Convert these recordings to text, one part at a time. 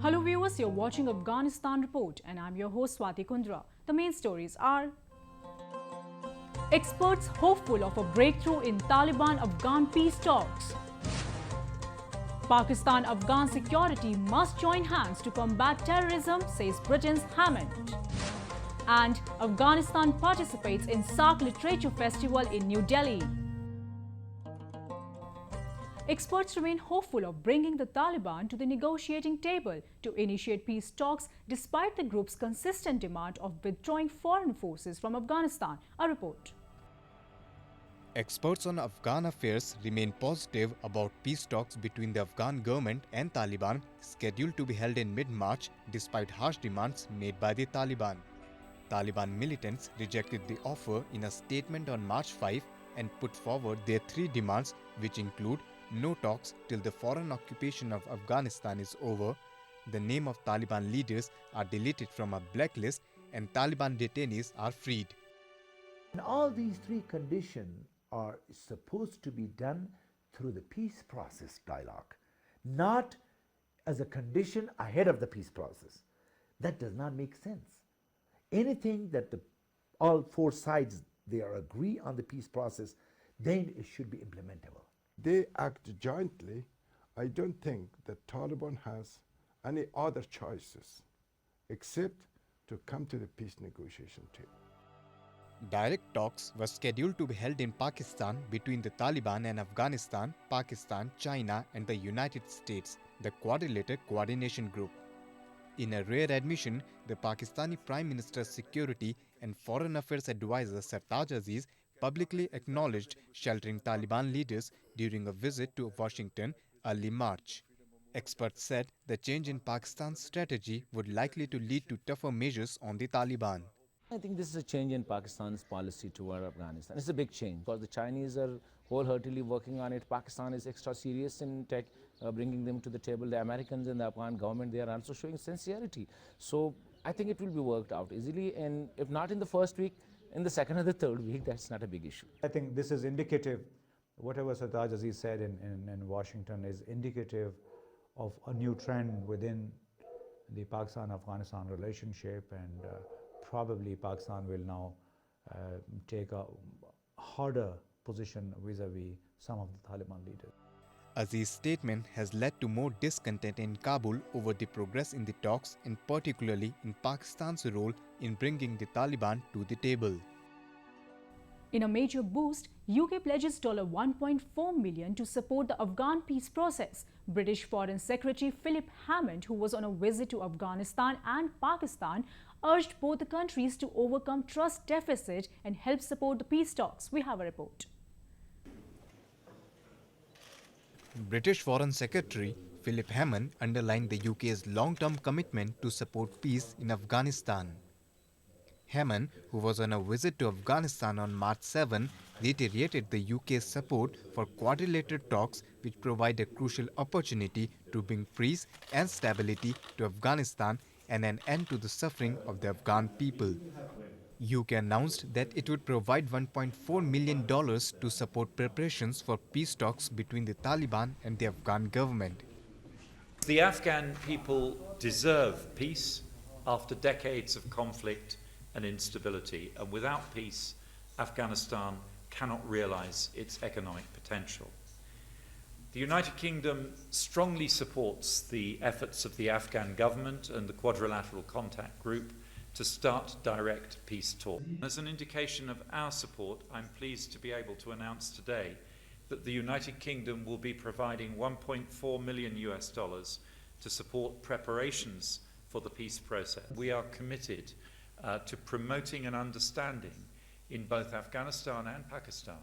Hello viewers, you're watching Afghanistan Report and I'm your host Swati Kundra. The main stories are: experts hopeful of a breakthrough in Taliban-Afghan peace talks. Pakistan-Afghan security must join hands to combat terrorism, says Britain's Hammond. And Afghanistan participates in SAARC Literature Festival in New Delhi. Experts remain hopeful of bringing the Taliban to the negotiating table to initiate peace talks despite the group's consistent demand of withdrawing foreign forces from Afghanistan. A report. Experts on Afghan affairs remain positive about peace talks between the Afghan government and Taliban, scheduled to be held in mid-March despite harsh demands made by the Taliban. Taliban militants rejected the offer in a statement on March 5 and put forward their three demands, which include no talks till the foreign occupation of Afghanistan is over, the name of Taliban leaders are deleted from a blacklist, and Taliban detainees are freed. And all these three conditions are supposed to be done through the peace process dialogue, not as a condition ahead of the peace process. That does not make sense. Anything that all four sides they are agree on the peace process, then it should be implementable. They act jointly. I don't think that Taliban has any other choices except to come to the peace negotiation table. Direct talks were scheduled to be held in Pakistan between the Taliban and Afghanistan, Pakistan, China and the United States, the Quadrilateral Coordination Group. In a rare admission, the Pakistani Prime Minister's Security and Foreign Affairs Advisor Sartaj Aziz publicly acknowledged sheltering Taliban leaders during a visit to Washington early March. Experts said the change in Pakistan's strategy would likely to lead to tougher measures on the Taliban. I think this is a change in Pakistan's policy toward Afghanistan. It's a big change because the Chinese are wholeheartedly working on it. Pakistan is extra serious in bringing them to the table. The Americans and the Afghan government, they are also showing sincerity. So I think it will be worked out easily, and if not in the first week, in the second or the third week, that's not a big issue. I think this is indicative, whatever Sartaj Aziz said in Washington is indicative of a new trend within the Pakistan-Afghanistan relationship, and probably Pakistan will now take a harder position vis-a-vis some of the Taliban leaders. Aziz's statement has led to more discontent in Kabul over the progress in the talks, and particularly in Pakistan's role in bringing the Taliban to the table. In a major boost, UK pledges $1.4 million to support the Afghan peace process. British Foreign Secretary Philip Hammond, who was on a visit to Afghanistan and Pakistan, urged both the countries to overcome trust deficit and help support the peace talks. We have a report. British Foreign Secretary Philip Hammond underlined the UK's long-term commitment to support peace in Afghanistan. Hammond, who was on a visit to Afghanistan on March 7, reiterated the UK's support for quadrilateral talks, which provide a crucial opportunity to bring peace and stability to Afghanistan and an end to the suffering of the Afghan people. UK announced that it would provide $1.4 million to support preparations for peace talks between the Taliban and the Afghan government. The Afghan people deserve peace after decades of conflict and instability, and without peace, Afghanistan cannot realize its economic potential. The United Kingdom strongly supports the efforts of the Afghan government and the Quadrilateral Contact Group to start direct peace talks. As an indication of our support, I'm pleased to be able to announce today that the United Kingdom will be providing $1.4 million to support preparations for the peace process. We are committed to promoting an understanding in both Afghanistan and Pakistan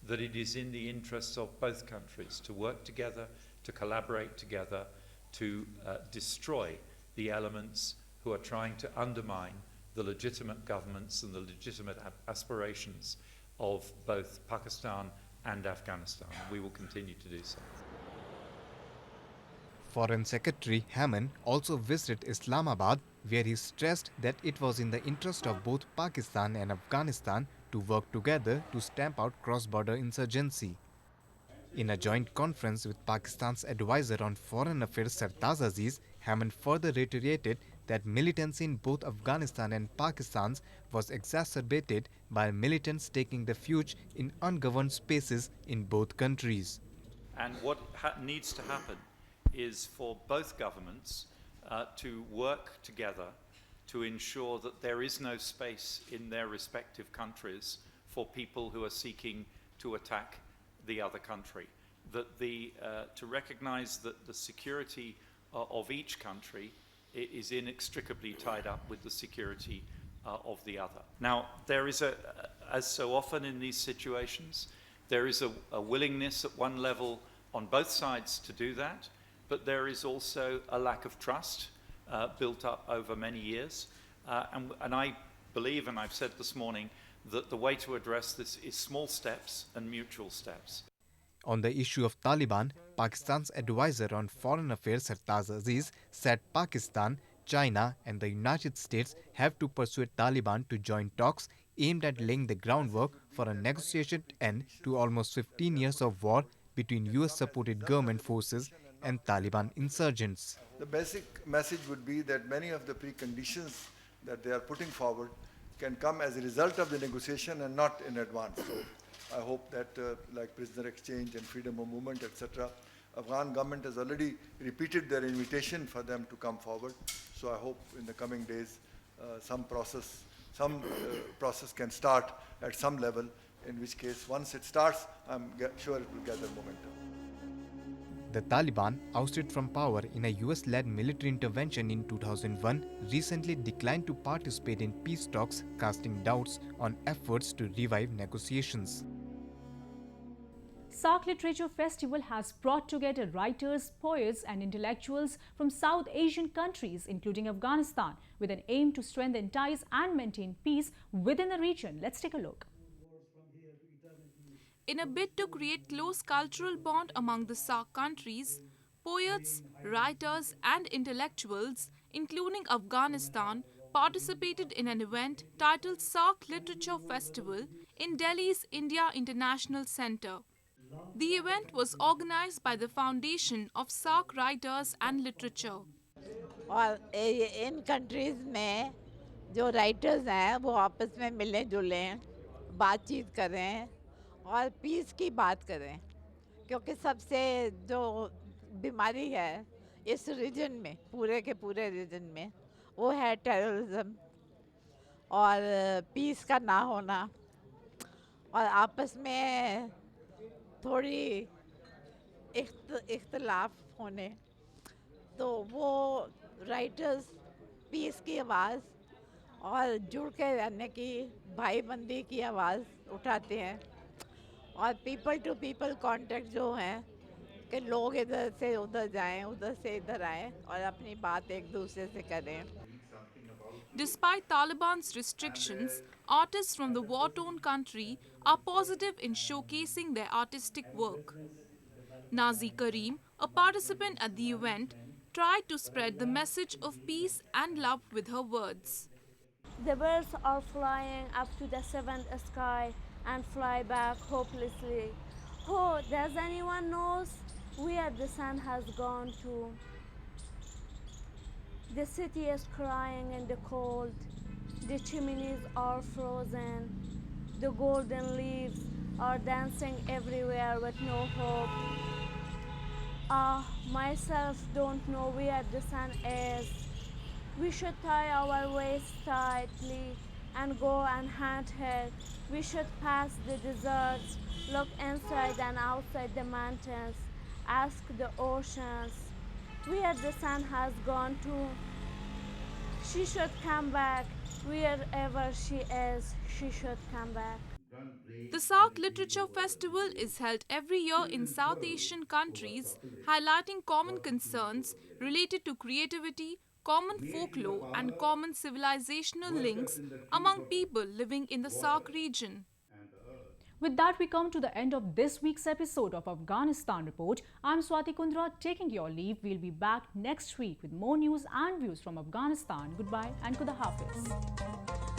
that it is in the interests of both countries to work together, to collaborate together, to destroy the elements who are trying to undermine the legitimate governments and the legitimate aspirations of both Pakistan and Afghanistan. We will continue to do so. Foreign Secretary Hammond also visited Islamabad, where he stressed that it was in the interest of both Pakistan and Afghanistan to work together to stamp out cross-border insurgency. In a joint conference with Pakistan's advisor on foreign affairs Sartaj Aziz, Hammond further reiterated that militancy in both Afghanistan and Pakistan was exacerbated by militants taking refuge in ungoverned spaces in both countries. And what needs to happen is for both governments to work together to ensure that there is no space in their respective countries for people who are seeking to attack the other country. That to recognize that the security of each country is inextricably tied up with the security of the other. Now, there is as so often in these situations, there is a willingness at one level on both sides to do that, but there is also a lack of trust built up over many years. And I believe, and I've said this morning, that the way to address this is small steps and mutual steps. On the issue of Taliban, Pakistan's advisor on foreign affairs Sartaj Aziz said Pakistan, China and the United States have to persuade Taliban to join talks aimed at laying the groundwork for a negotiated end to almost 15 years of war between US-supported government forces and Taliban insurgents. The basic message would be that many of the preconditions that they are putting forward can come as a result of the negotiation and not in advance. So I hope that like prisoner exchange and freedom of movement, etc., Afghan government has already repeated their invitation for them to come forward. So I hope in the coming days some process can start at some level, in which case once it starts, I'm sure it will gather momentum. The Taliban, ousted from power in a US-led military intervention in 2001, recently declined to participate in peace talks, casting doubts on efforts to revive negotiations. SAARC Literature Festival has brought together writers, poets and intellectuals from South Asian countries, including Afghanistan, with an aim to strengthen ties and maintain peace within the region. Let's take a look. In a bid to create close cultural bond among the SAARC countries, poets, writers and intellectuals, including Afghanistan, participated in an event titled SAARC Literature Festival in Delhi's India International Centre. The event was organized by the Foundation of SAARC Writers and Literature. और इन countries में जो writers हैं वो आपस में मिलें जुलें, बातचीत करें और पीस की बात करें, क्योंकि सबसे जो बीमारी है इस रीजन में, पूरे के पूरे रीजन में, वो है टेररिज्म और पीस का ना होना और आपस में थोड़ी इख्तलाफ होने. तो वो राइटर्स पीस की आवाज़ और जुड़ के रहने की, भाईबंदी की आवाज़ उठाते हैं और पीपल टू पीपल कांटेक्ट जो हैं कि लोग इधर से उधर जाएं, उधर से इधर आएं और अपनी बात एक दूसरे से करें. Despite Taliban's restrictions, artists from the war-torn country are positive in showcasing their artistic work. Nazi Kareem, a participant at the event, tried to spread the message of peace and love with her words. The birds are flying up to the seventh sky and fly back hopelessly. Oh, does anyone knows where the sun has gone to? The city is crying in the cold. The chimneys are frozen. The golden leaves are dancing everywhere with no hope. Myself don't know where the sun is. We should tie our waist tightly and go and hunt it. We should pass the deserts, look inside and outside the mountains, ask the oceans where the sun has gone to. She should come back. Wherever she is, she should come back. The SAARC Literature Festival is held every year in South Asian countries, highlighting common concerns related to creativity, common folklore and common civilizational links among people living in the SAARC region. With that, we come to the end of this week's episode of Afghanistan Report. I'm Swati Kundra taking your leave. We'll be back next week with more news and views from Afghanistan. Goodbye and Khuda Hafiz.